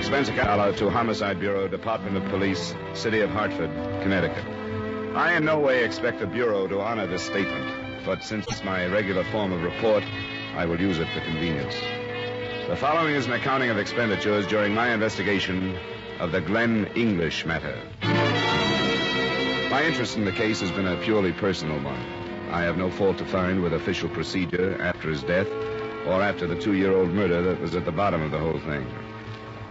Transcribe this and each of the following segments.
Expense account to Homicide Bureau, Department of Police, City of Hartford, Connecticut. I in no way expect the Bureau to honor this statement, but since it's my regular form of report, I will use it for convenience. The following is an accounting of expenditures during my investigation of the Glen English matter. My interest in the case has been a purely personal one. I have no fault to find with official procedure after his death or after the 2-year-old murder that was at the bottom of the whole thing.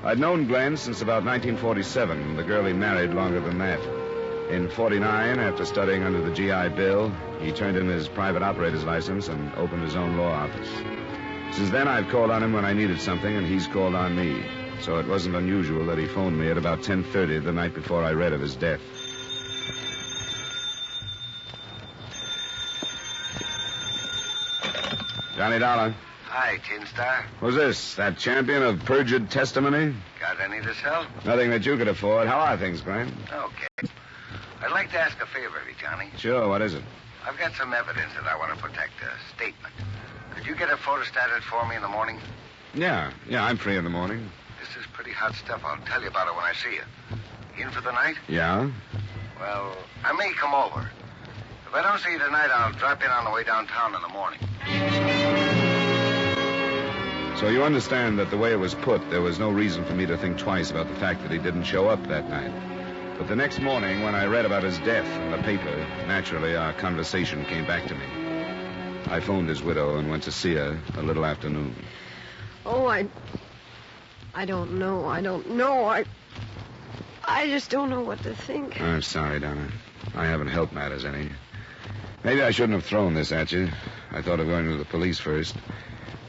I'd known Glen since about 1947, the girl he married longer than that. In 49, after studying under the GI Bill, he turned in his private operator's license and opened his own law office. Since then, I've called on him when I needed something, and he's called on me. So it wasn't unusual that he phoned me at about 10:30 the night before I read of his death. Johnny Dollar. Hi, Tin Star. Who's this? That champion of perjured testimony? Got any to sell? Nothing that you could afford. How are things, Glen? Okay. I'd like to ask a favor of you, Johnny. Sure, what is it? I've got some evidence that I want to protect, a statement. Could you get a photostated for me in the morning? Yeah, I'm free in the morning. This is pretty hot stuff. I'll tell you about it when I see you. In for the night? Yeah? Well, I may come over. If I don't see you tonight, I'll drop in on the way downtown in the morning. So you understand that the way it was put, there was no reason for me to think twice about the fact that he didn't show up that night. But the next morning, when I read about his death in the paper, naturally our conversation came back to me. I phoned his widow and went to see her a little after noon. Oh, I don't know. I just don't know what to think. I'm sorry, Donna. I haven't helped matters any. Maybe I shouldn't have thrown this at you. I thought of going to the police first.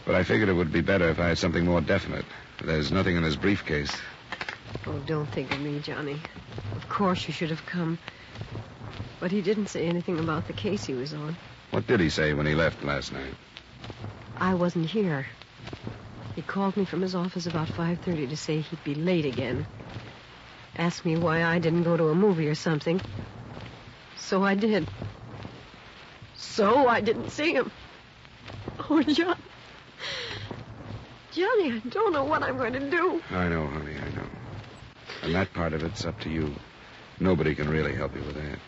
But I figured it would be better if I had something more definite. There's nothing in his briefcase. Oh, don't think of me, Johnny. Of course you should have come. But he didn't say anything about the case he was on. What did he say when he left last night? I wasn't here. He called me from his office about 5:30 to say he'd be late again. Asked me why I didn't go to a movie or something. So I did. So I didn't see him. Oh, John. Johnny, I don't know what I'm going to do. I know, honey, I know. And that part of it's up to you. Nobody can really help you with that.